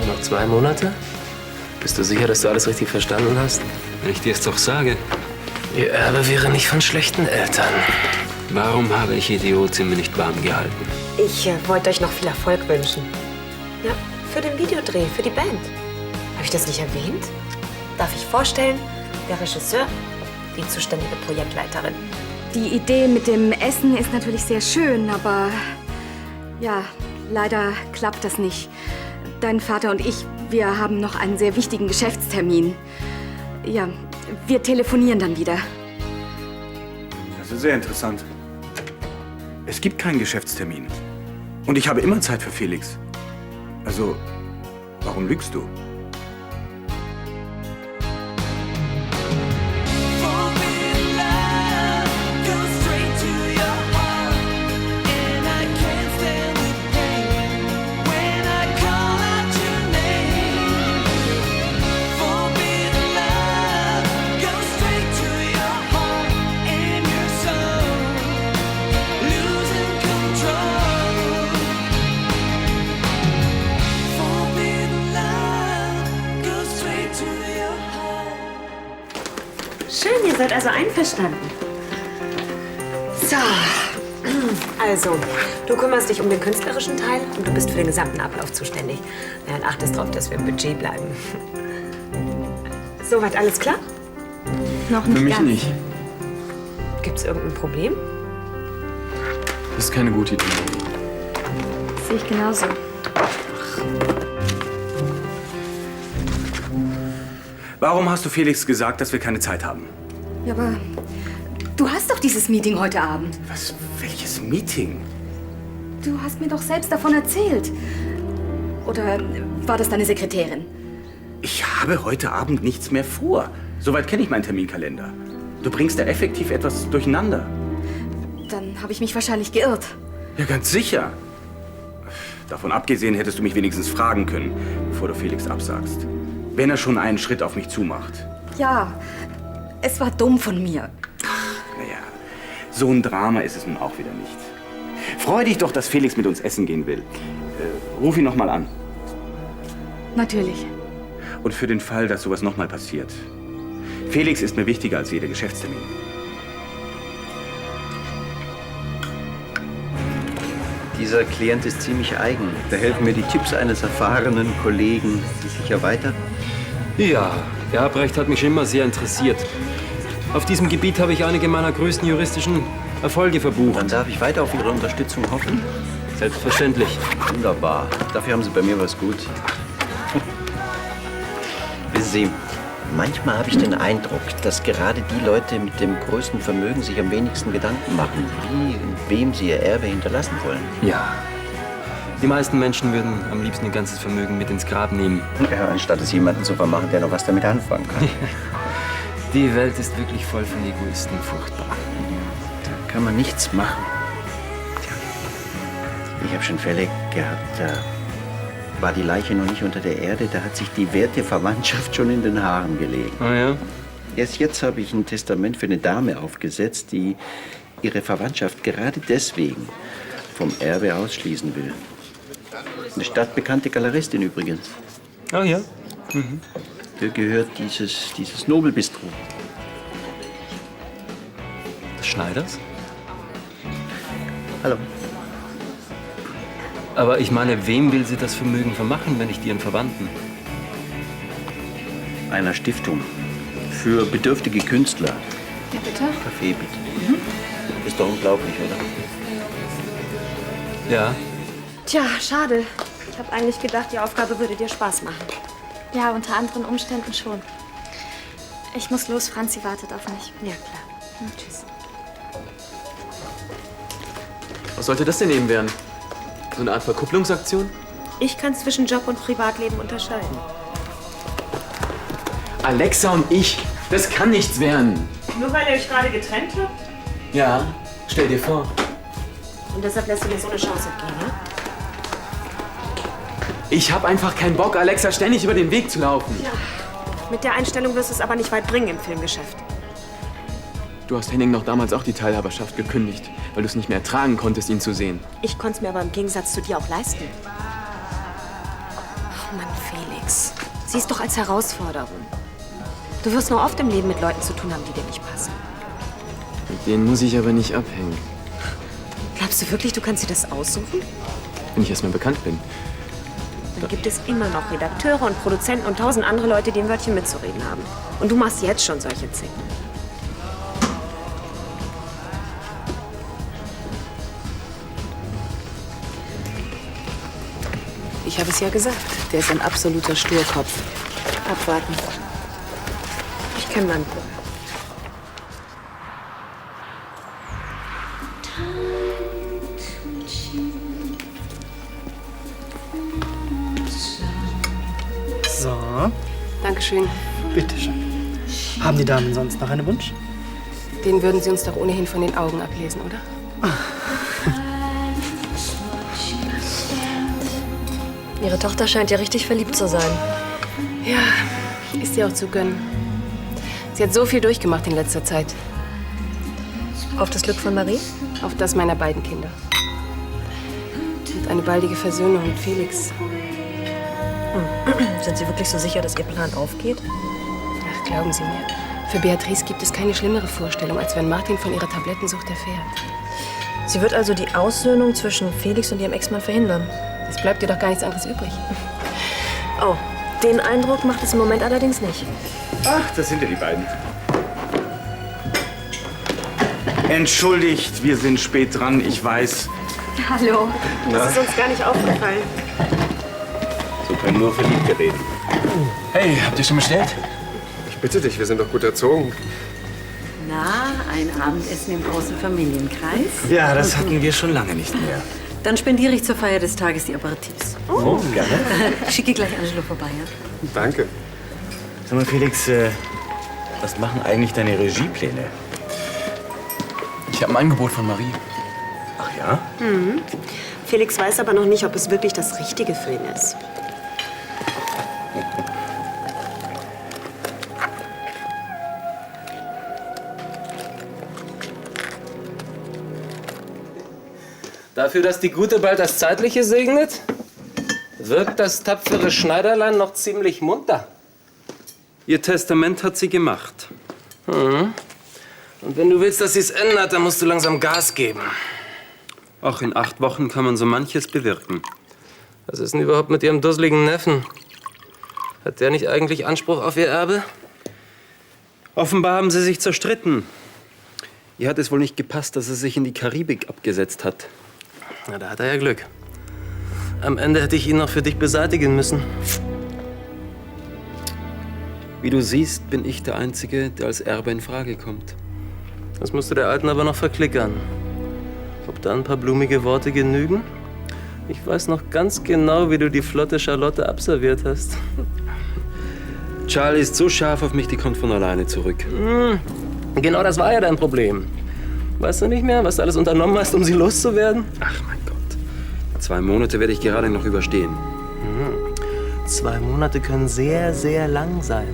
Noch 2 Monate? Bist du sicher, dass du alles richtig verstanden hast? Wenn ich dir es doch sage. Ihr Erbe wäre nicht von schlechten Eltern. Warum habe ich Idiotin mir nicht warm gehalten? Ich wollte euch noch viel Erfolg wünschen. Ja, für den Videodreh, für die Band. Habe ich das nicht erwähnt? Darf ich vorstellen? Der Regisseur, die zuständige Projektleiterin. Die Idee mit dem Essen ist natürlich sehr schön, aber ja, leider klappt das nicht. Dein Vater und ich, wir haben noch einen sehr wichtigen Geschäftstermin. Ja, wir telefonieren dann wieder. Das ist sehr interessant. Es gibt keinen Geschäftstermin. Und ich habe immer Zeit für Felix. Also, warum lügst du? Schön, ihr seid also einverstanden. So, also, du kümmerst dich um den künstlerischen Teil und du bist für den gesamten Ablauf zuständig. Ja, und achtest darauf, dass wir im Budget bleiben. Soweit alles klar? Noch nicht Für mich ganz. nicht. Gibt's irgendein Problem? Das ist keine gute Idee. Sehe ich genauso. Warum hast du Felix gesagt, dass wir keine Zeit haben? Ja, aber du hast doch dieses Meeting heute Abend. Was? Welches Meeting? Du hast mir doch selbst davon erzählt. Oder war das deine Sekretärin? Ich habe heute Abend nichts mehr vor. Soweit kenne ich meinen Terminkalender. Du bringst da effektiv etwas durcheinander. Dann habe ich mich wahrscheinlich geirrt. Ja, ganz sicher. Davon abgesehen hättest du mich wenigstens fragen können, bevor du Felix absagst. Wenn er schon einen Schritt auf mich zumacht. Ja, es war dumm von mir. Naja, so ein Drama ist es nun auch wieder nicht. Freu dich doch, dass Felix mit uns essen gehen will. Ruf ihn noch mal an. Natürlich. Und für den Fall, dass sowas noch mal passiert. Felix ist mir wichtiger als jeder Geschäftstermin. Dieser Klient ist ziemlich eigen. Da helfen mir die Tipps eines erfahrenen Kollegen sicher weiter. Ja, Erbrecht hat mich schon immer sehr interessiert. Auf diesem Gebiet habe ich einige meiner größten juristischen Erfolge verbucht. Dann darf ich weiter auf Ihre Unterstützung hoffen? Selbstverständlich. Wunderbar. Dafür haben Sie bei mir was gut. Wissen Sie, manchmal habe ich den Eindruck, dass gerade die Leute mit dem größten Vermögen sich am wenigsten Gedanken machen, wie und wem sie ihr Erbe hinterlassen wollen. Ja. Die meisten Menschen würden am liebsten ihr ganzes Vermögen mit ins Grab nehmen. Ja, anstatt es jemanden zu vermachen, der noch was damit anfangen kann. Die Welt ist wirklich voll von Egoisten, furchtbar. Da kann man nichts machen. Tja, ich habe schon Fälle gehabt, da war die Leiche noch nicht unter der Erde, da hat sich die werte Verwandtschaft schon in den Haaren gelegen. Ah ja? Erst jetzt habe ich ein Testament für eine Dame aufgesetzt, die ihre Verwandtschaft gerade deswegen vom Erbe ausschließen will. Eine stadtbekannte Galeristin übrigens. Ah ja? Ihr gehört dieses Nobelbistro. Schneiders? Hallo. Aber ich meine, wem will sie das Vermögen vermachen, wenn nicht ihren Verwandten? Einer Stiftung für bedürftige Künstler. Ja, bitte? Kaffee, bitte. Ist doch unglaublich, oder? Ja. Tja, schade. Ich habe eigentlich gedacht, die Aufgabe würde dir Spaß machen. Ja, unter anderen Umständen schon. Ich muss los, Franzi wartet auf mich. Ja, klar. Tschüss. Was sollte das denn eben werden? So eine Art Verkupplungsaktion? Ich kann zwischen Job und Privatleben unterscheiden. Alexa und ich, das kann nichts werden. Nur weil ihr euch gerade getrennt habt? Ja, stell dir vor. Und deshalb lässt du mir so eine Chance entgehen, ne? Ich hab einfach keinen Bock, Alexa ständig über den Weg zu laufen. Ja. Mit der Einstellung wirst du es aber nicht weit bringen im Filmgeschäft. Du hast Henning noch damals auch die Teilhaberschaft gekündigt, weil du es nicht mehr ertragen konntest, ihn zu sehen. Ich konnte es mir aber im Gegensatz zu dir auch leisten. Mann, Felix. Sieh es doch als Herausforderung. Du wirst noch oft im Leben mit Leuten zu tun haben, die dir nicht passen. Mit denen muss ich aber nicht abhängen, Glaubst du wirklich, du kannst dir das aussuchen? wenn ich erstmal bekannt bin. Dann gibt es immer noch Redakteure und Produzenten und 1000 andere Leute, die ein Wörtchen mitzureden haben. Und du machst jetzt schon solche Zicken. Ich habe es ja gesagt, der ist ein absoluter Sturkopf. Abwarten. Ich kenne meinen Bruder. So, Dankeschön. bitteschön. Haben die Damen sonst noch einen Wunsch? Den würden Sie uns doch ohnehin von den Augen ablesen, oder? Ihre Tochter scheint ja richtig verliebt zu sein. Ja, ist ihr auch zu gönnen. Sie hat so viel durchgemacht in letzter Zeit. Auf das Glück von Marie? Auf das meiner beiden Kinder. Und eine baldige Versöhnung mit Felix. Sind Sie wirklich so sicher, dass Ihr Plan aufgeht? Ach, glauben Sie mir. Für Beatrice gibt es keine schlimmere Vorstellung, als wenn Martin von ihrer Tablettensucht erfährt. Sie wird also die Aussöhnung zwischen Felix und ihrem Ex-Mann verhindern. Es bleibt ihr doch gar nichts anderes übrig. Oh, den Eindruck macht es im Moment allerdings nicht. Ach, das sind ja die beiden. Entschuldigt, wir sind spät dran, ich weiß. Hallo. Das ist uns gar nicht aufgefallen. So können nur Verliebte reden. Hey, habt ihr schon bestellt? Ich bitte dich, wir sind doch gut erzogen. Na, ein Abendessen im großen Familienkreis? Ja, das hatten wir schon lange nicht mehr. Dann spendiere ich zur Feier des Tages die Aperitifs. Oh, gerne. Schicke gleich Angelo vorbei, ja? Danke. Sag mal, Felix, was machen eigentlich deine Regiepläne? Ich habe ein Angebot von Marie. Ach ja? Mhm. Felix weiß aber noch nicht, ob es wirklich das Richtige für ihn ist. Dafür, dass die Gute bald das Zeitliche segnet, wirkt das tapfere Schneiderlein noch ziemlich munter. Ihr Testament hat sie gemacht. Mhm. Und wenn du willst, dass sie es ändert, dann musst du langsam Gas geben. Auch in 8 Wochen kann man so manches bewirken. Was ist denn überhaupt mit ihrem dusseligen Neffen? Hat der nicht eigentlich Anspruch auf ihr Erbe? Offenbar haben sie sich zerstritten. Ihr hat es wohl nicht gepasst, dass er sich in die Karibik abgesetzt hat. Na, da hat er ja Glück. Am Ende hätte ich ihn noch für dich beseitigen müssen. Wie du siehst, bin ich der Einzige, der als Erbe in Frage kommt. Das musst du der Alten aber noch verklickern. Ob da ein paar blumige Worte genügen? Ich weiß noch ganz genau, wie du die flotte Charlotte abserviert hast. Charlie ist so scharf auf mich, die kommt von alleine zurück. Genau das war ja dein Problem. Weißt du nicht mehr, was du alles unternommen hast, um sie loszuwerden? Ach mein Gott. 2 Monate werde ich gerade noch überstehen. 2 Monate können sehr, sehr lang sein.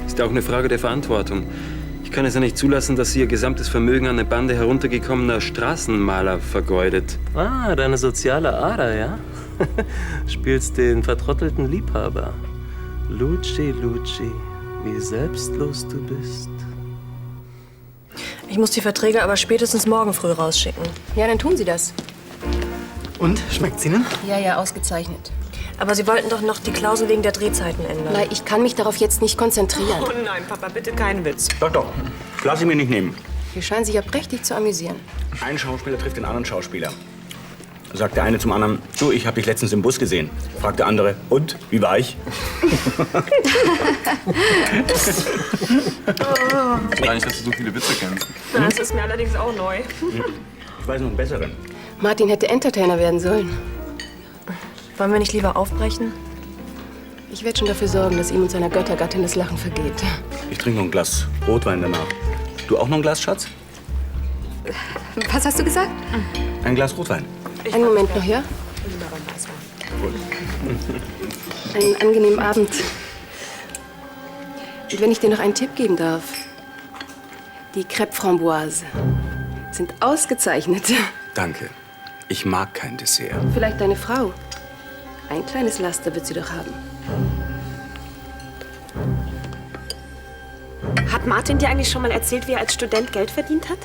Ist ja auch eine Frage der Verantwortung. Ich kann es ja nicht zulassen, dass sie ihr gesamtes Vermögen an eine Bande heruntergekommener Straßenmaler vergeudet. Ah, deine soziale Ader, ja? Spielst den vertrottelten Liebhaber. Luci, Luci, wie selbstlos du bist. Ich muss die Verträge aber spätestens morgen früh rausschicken. Ja, dann tun Sie das. Und, schmeckt's Ihnen? Ja, ausgezeichnet. Aber Sie wollten doch noch die Klausel wegen der Drehzeiten ändern. Nein, ich kann mich darauf jetzt nicht konzentrieren. Oh nein, Papa, bitte keinen Witz. Doch. Lass ich mir nicht nehmen. Wir scheinen sich ja prächtig zu amüsieren. Ein Schauspieler trifft den anderen Schauspieler. Sagt der eine zum anderen, du, ich habe dich letztens im Bus gesehen. Fragt der andere, und, wie war ich? Gar nicht, dass du so viele Witze kennst. Das ist mir allerdings auch neu. Ich weiß noch einen besseren. Martin hätte Entertainer werden sollen. Wollen wir nicht lieber aufbrechen? Ich werde schon dafür sorgen, dass ihm und seiner Göttergattin das Lachen vergeht. Ich trinke noch ein Glas Rotwein danach. Du auch noch ein Glas, Schatz? Was hast du gesagt? Ein Glas Rotwein. Einen Moment noch, ja? Einen angenehmen Abend. Und wenn ich dir noch einen Tipp geben darf. Die Crêpes Framboise sind ausgezeichnet. Danke. Ich mag kein Dessert. Vielleicht deine Frau. Ein kleines Laster wird sie doch haben. Hat Martin dir eigentlich schon mal erzählt, wie er als Student Geld verdient hat?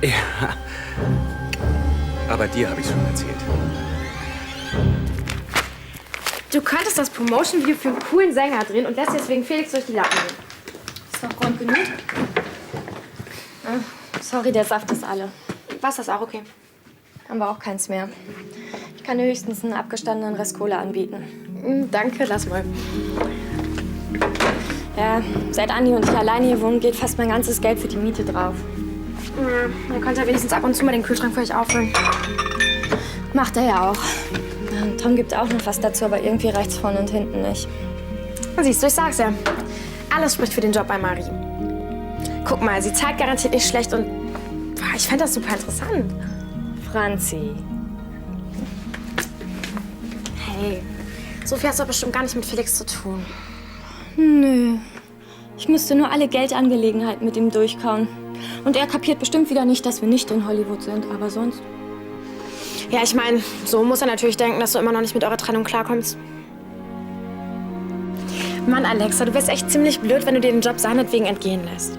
Ja. Aber dir habe ich schon erzählt. Du könntest das Promotion-Video für einen coolen Sänger drehen und lässt jetzt wegen Felix durch die Lappen gehen. Ist noch Grund genug? Sorry, der Saft ist alle. Wasser ist auch okay. Haben wir auch keins mehr. Ich kann dir höchstens einen abgestandenen Rest Cola anbieten. Danke, lass mal. Ja, seit Andi und ich alleine hier wohnen, geht fast mein ganzes Geld für die Miete drauf. Dann könnt ihr wenigstens ab und zu mal den Kühlschrank für euch auffüllen. Macht er ja auch. Tom gibt auch noch was dazu, aber irgendwie reicht's vorne und hinten nicht. Siehst du, ich sag's ja. Alles spricht für den Job bei Marie. Guck mal, sie zahlt garantiert nicht schlecht und ich fände das super interessant. Franzi. Hey, Sophie hat doch bestimmt gar nicht mit Felix zu tun. Nö. Ich müsste nur alle Geldangelegenheiten mit ihm durchkauen. Und er kapiert bestimmt wieder nicht, dass wir nicht in Hollywood sind, aber sonst. Ja, ich meine, so muss er natürlich denken, dass du immer noch nicht mit eurer Trennung klarkommst. Mann, Alexa, du wärst echt ziemlich blöd, wenn du dir den Job seinetwegen entgehen lässt.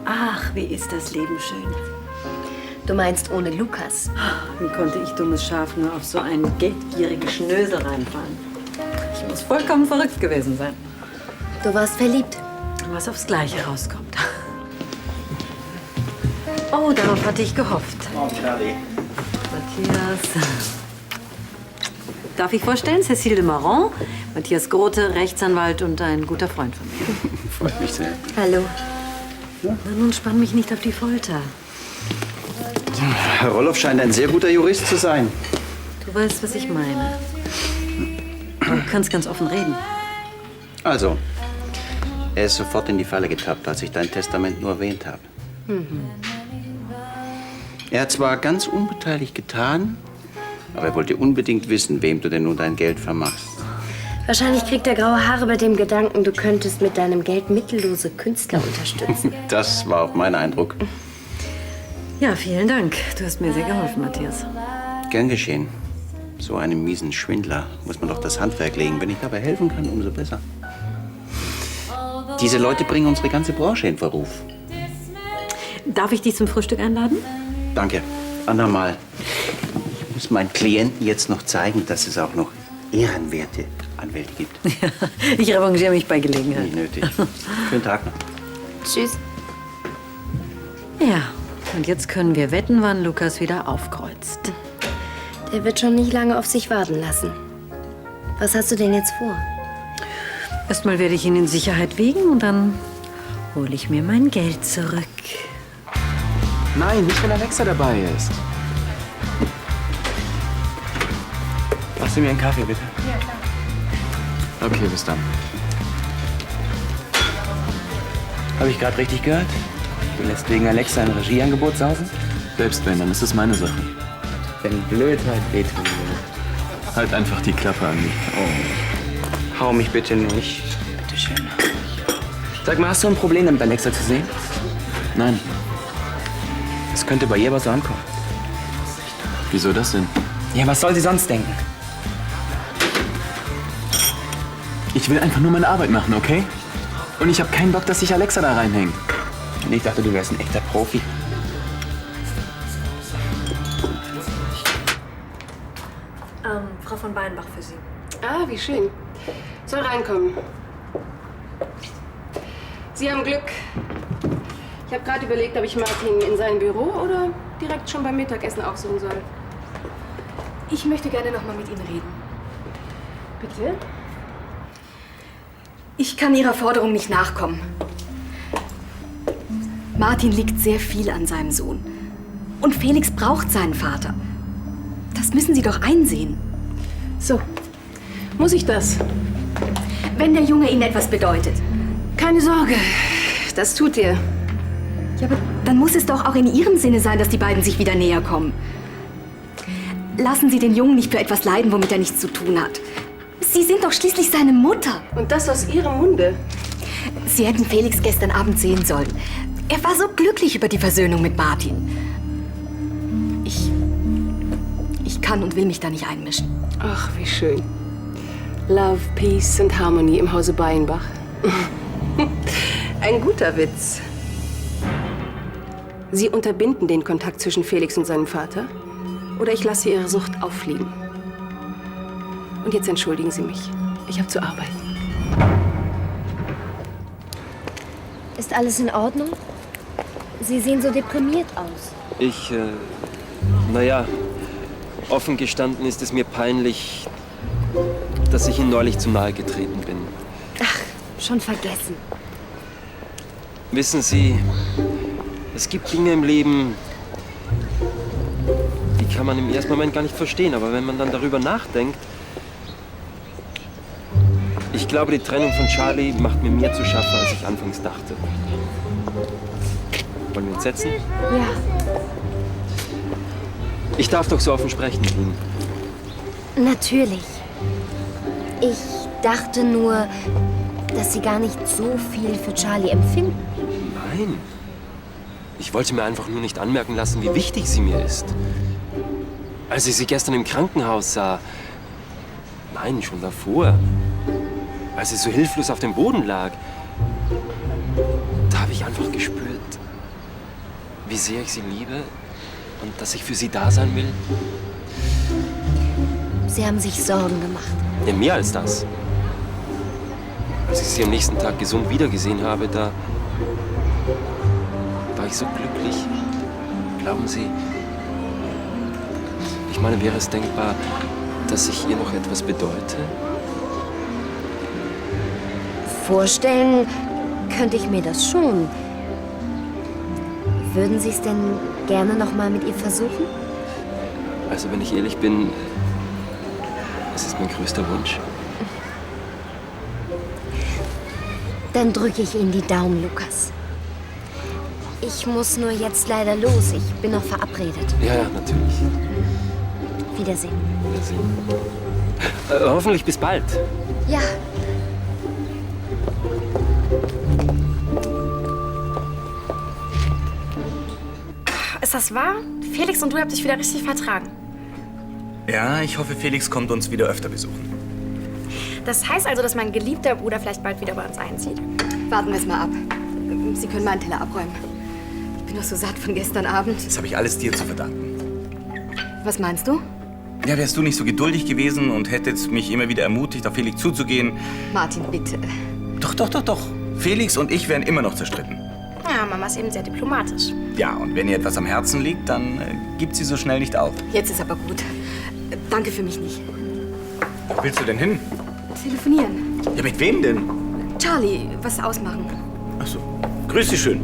Ach, wie ist das Leben schön. Du meinst ohne Lukas? Wie konnte ich, dummes Schaf, nur auf so einen geldgierigen Schnösel reinfallen? Ich muss vollkommen verrückt gewesen sein. Du warst verliebt. Was aufs Gleiche rauskommt. Oh, darauf hatte ich gehofft. Oh, Charlie. Matthias. Darf ich vorstellen? Cécile de Marron, Matthias Grote, Rechtsanwalt und ein guter Freund von mir. Freut mich sehr. Hallo. Na nun, spann mich nicht auf die Folter. Herr Roloff scheint ein sehr guter Jurist zu sein. Du weißt, was ich meine. Du kannst ganz offen reden. Also, er ist sofort in die Falle getappt, als ich dein Testament nur erwähnt habe. Er hat zwar ganz unbeteiligt getan, aber er wollte unbedingt wissen, wem du denn nun dein Geld vermachst. Wahrscheinlich kriegt er graue Haare bei dem Gedanken, du könntest mit deinem Geld mittellose Künstler unterstützen. Das war auch mein Eindruck. Ja, vielen Dank. Du hast mir sehr geholfen, Matthias. Gern geschehen. So einem miesen Schwindler muss man doch das Handwerk legen. Wenn ich dabei helfen kann, umso besser. Diese Leute bringen unsere ganze Branche in Verruf. Darf ich dich zum Frühstück einladen? Danke. Andermal. Ich muss meinen Klienten jetzt noch zeigen, dass es auch noch ehrenwerte Anwälte gibt. Ich revanchiere mich bei Gelegenheit. Nicht nötig. Schönen Tag noch. Tschüss. Ja, und jetzt können wir wetten, wann Lukas wieder aufkreuzt. Der wird schon nicht lange auf sich warten lassen. Was hast du denn jetzt vor? Erstmal werde ich ihn in Sicherheit wiegen und dann hole ich mir mein Geld zurück. Nein, nicht wenn Alexa dabei ist. Machst du mir einen Kaffee, bitte? Ja, klar. Okay, bis dann. Habe ich gerade richtig gehört? Du lässt wegen Alexa ein Regieangebot sausen? Selbst wenn, dann ist es meine Sache. Wenn Blödheit wehtun will. Halt einfach die Klappe an mich. Oh. Hau mich bitte nicht. Bitte schön. Sag mal, hast du ein Problem damit, Alexa zu sehen? Nein. Es könnte bei ihr was so ankommen. Wieso das denn? Ja, was soll sie sonst denken? Ich will einfach nur meine Arbeit machen, okay? Und ich habe keinen Bock, dass sich Alexa da reinhängt. Und ich dachte, du wärst ein echter Profi. Frau von Beinbach für Sie. Ah, wie schön. Soll reinkommen. Sie haben Glück. Ich habe gerade überlegt, ob ich Martin in sein Büro oder direkt schon beim Mittagessen aufsuchen soll. Ich möchte gerne noch mal mit Ihnen reden. Bitte? Ich kann Ihrer Forderung nicht nachkommen. Martin liegt sehr viel an seinem Sohn. Und Felix braucht seinen Vater. Das müssen Sie doch einsehen. So, muss ich das? Wenn der Junge Ihnen etwas bedeutet. Keine Sorge, das tut er. Ja, aber dann muss es doch auch in Ihrem Sinne sein, dass die beiden sich wieder näher kommen. Lassen Sie den Jungen nicht für etwas leiden, womit er nichts zu tun hat. Sie sind doch schließlich seine Mutter. Und das aus Ihrem Munde. Sie hätten Felix gestern Abend sehen sollen. Er war so glücklich über die Versöhnung mit Martin. Ich kann und will mich da nicht einmischen. Ach, wie schön. Love, Peace und Harmony im Hause Beinbach. Ein guter Witz. Sie unterbinden den Kontakt zwischen Felix und seinem Vater? Oder ich lasse Ihre Sucht auffliegen? Und jetzt entschuldigen Sie mich. Ich habe zu arbeiten. Ist alles in Ordnung? Sie sehen so deprimiert aus. Naja, offen gestanden ist es mir peinlich, dass ich Ihnen neulich zu nahe getreten bin. Ach, schon vergessen. Wissen Sie, es gibt Dinge im Leben, die kann man im ersten Moment gar nicht verstehen. Aber wenn man dann darüber nachdenkt, ich glaube, die Trennung von Charlie macht mir mehr zu schaffen, als ich anfangs dachte. Wollen wir uns setzen? Ja. Ich darf doch so offen sprechen mit Ihnen. Natürlich. Ich dachte nur, dass Sie gar nicht so viel für Charlie empfinden. Nein. Ich wollte mir einfach nur nicht anmerken lassen, wie wichtig sie mir ist. Als ich sie gestern im Krankenhaus sah, nein, schon davor, als sie so hilflos auf dem Boden lag, da habe ich einfach gespürt, wie sehr ich sie liebe und dass ich für sie da sein will. Sie haben sich Sorgen gemacht. Ja, mehr als das. Als ich sie am nächsten Tag gesund wiedergesehen habe, da war ich so glücklich. Glauben Sie? Ich meine, wäre es denkbar, dass ich ihr noch etwas bedeute? Vorstellen könnte ich mir das schon. Würden Sie es denn gerne noch mal mit ihr versuchen? Also, wenn ich ehrlich bin, es ist mein größter Wunsch. Dann drücke ich Ihnen die Daumen, Lukas. Ich muss nur jetzt leider los. Ich bin noch verabredet. Ja, ja, natürlich. Wiedersehen. Wiedersehen. Hoffentlich bis bald. Ja. Ist das wahr? Felix und du habt dich wieder richtig vertragen. Ja, ich hoffe, Felix kommt uns wieder öfter besuchen. Das heißt also, dass mein geliebter Bruder vielleicht bald wieder bei uns einzieht? Warten wir es mal ab. Sie können meinen Teller abräumen. Ich bin noch so satt von gestern Abend. Das habe ich alles dir zu verdanken. Was meinst du? Ja, wärst du nicht so geduldig gewesen und hättest mich immer wieder ermutigt, auf Felix zuzugehen. Martin, bitte. Doch. Felix und ich wären immer noch zerstritten. Ja, Mama ist eben sehr diplomatisch. Ja, und wenn ihr etwas am Herzen liegt, dann gibt sie so schnell nicht auf. Jetzt ist aber gut. Danke für mich nicht. Wo willst du denn hin? Telefonieren. Ja, mit wem denn? Charlie, was ausmachen. Ach so. Grüß dich schön.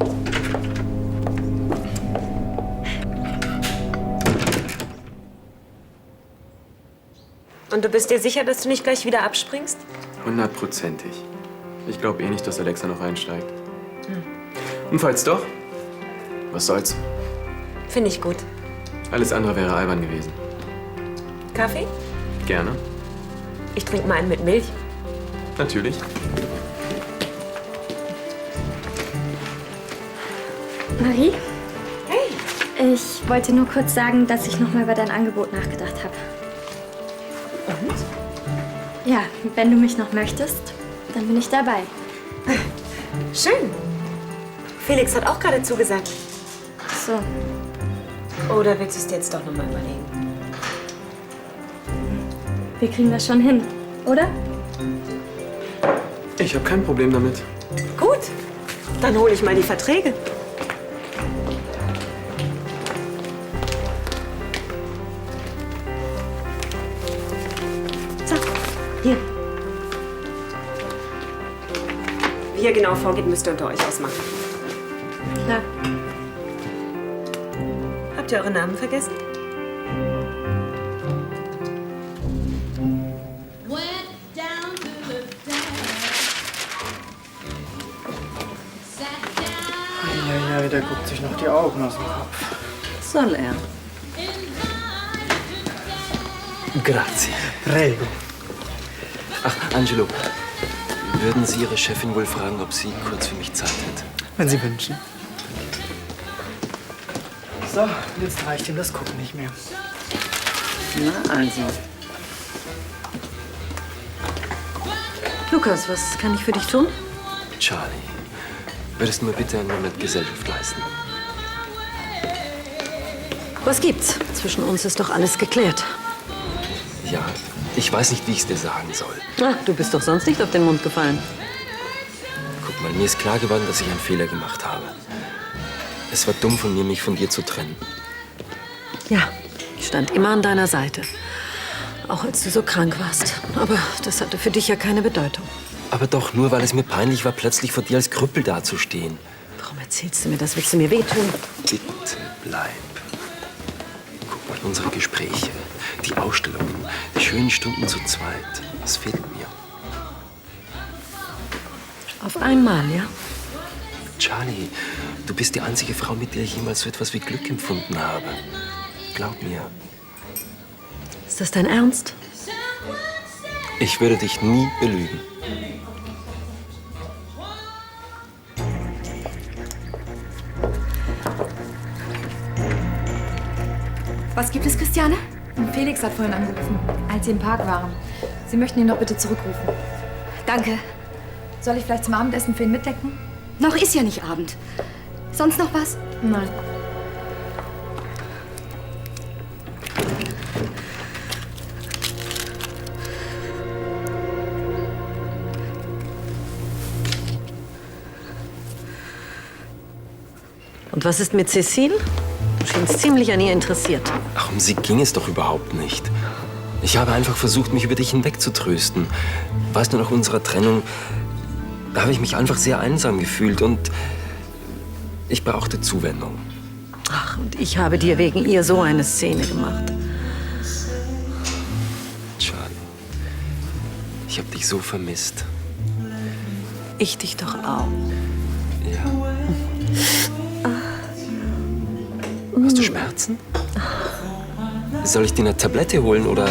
Und du bist dir sicher, dass du nicht gleich wieder abspringst? 100%ig. Ich glaube eh nicht, dass Alexa noch einsteigt. Und falls doch, was soll's? Finde ich gut. Alles andere wäre albern gewesen. Kaffee? Gerne. Ich trinke mal einen mit Milch. Natürlich. Marie? Hey. Ich wollte nur kurz sagen, dass ich noch mal über dein Angebot nachgedacht habe. Und? Ja, wenn du mich noch möchtest, dann bin ich dabei. Schön. Felix hat auch gerade zugesagt. So. Oder willst du es dir jetzt doch noch mal überlegen? Wir kriegen das schon hin, oder? Ich habe kein Problem damit. Gut. Dann hole ich mal die Verträge. So, hier. Wie ihr genau vorgeht, müsst ihr unter euch ausmachen. Klar. Habt ihr eure Namen vergessen? Ja, der guckt sich noch die Augen aus dem Kopf. Soll er? Grazie. Prego. Ach, Angelo, würden Sie Ihre Chefin wohl fragen, ob sie kurz für mich Zeit hätte? Wenn Sie wünschen. So, jetzt reicht ihm das Gucken nicht mehr. Na also. Lukas, was kann ich für dich tun? Charlie, würdest du mir bitte einen Moment Gesellschaft leisten? Was gibt's? Zwischen uns ist doch alles geklärt. Ja, ich weiß nicht, wie ich es dir sagen soll. Ach, du bist doch sonst nicht auf den Mund gefallen. Guck mal, mir ist klar geworden, dass ich einen Fehler gemacht habe. Es war dumm von mir, mich von dir zu trennen. Ja, ich stand immer an deiner Seite. Auch als du so krank warst. Aber das hatte für dich ja keine Bedeutung. Aber doch nur, weil es mir peinlich war, plötzlich vor dir als Krüppel dazustehen. Warum erzählst du mir das? Willst du mir wehtun? Bitte bleib. Guck mal, unsere Gespräche, die Ausstellungen, die schönen Stunden zu zweit. Das fehlt mir. Auf einmal, ja? Charlie, du bist die einzige Frau, mit der ich jemals so etwas wie Glück empfunden habe. Glaub mir. Ist das dein Ernst? Ich würde dich nie belügen. Was gibt es, Christiane? Felix hat vorhin angerufen, als Sie im Park waren. Sie möchten ihn doch bitte zurückrufen. Danke. Soll ich vielleicht zum Abendessen für ihn mitdecken? Noch ist ja nicht Abend. Sonst noch was? Nein. Und was ist mit Cécile? Du schienst ziemlich an ihr interessiert. Ach, um sie ging es doch überhaupt nicht. Ich habe einfach versucht, mich über dich hinwegzutrösten. Weißt du, nach unserer Trennung, da habe ich mich einfach sehr einsam gefühlt und ich brauchte Zuwendung. Ach, und ich habe dir wegen ihr so eine Szene gemacht. Charlie, ich habe dich so vermisst. Ich dich doch auch. Ja. Hast du Schmerzen? Soll ich dir eine Tablette holen oder?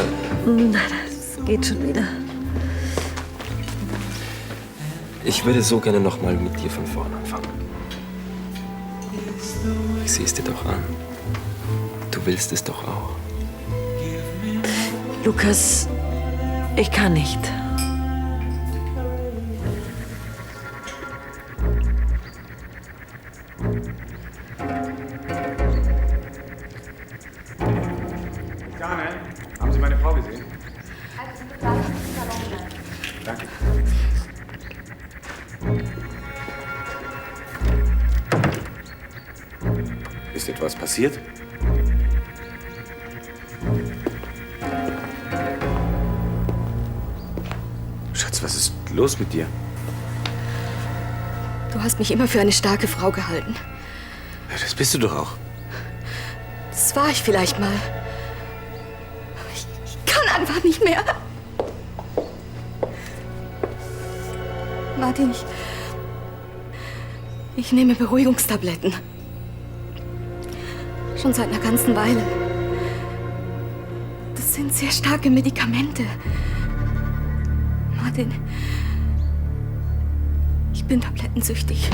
Nein, das geht schon wieder. Ich würde so gerne noch mal mit dir von vorn anfangen. Ich sehe es dir doch an. Du willst es doch auch. Lukas, ich kann nicht. Daniel, haben Sie meine Frau gesehen? Danke. Ist etwas passiert? Schatz, was ist los mit dir? Du hast mich immer für eine starke Frau gehalten. Ja, das bist du doch auch. Das war ich vielleicht mal. Ich kann einfach nicht mehr. Martin, ich nehme Beruhigungstabletten. Schon seit einer ganzen Weile. Das sind sehr starke Medikamente. Martin, ich bin tablettensüchtig.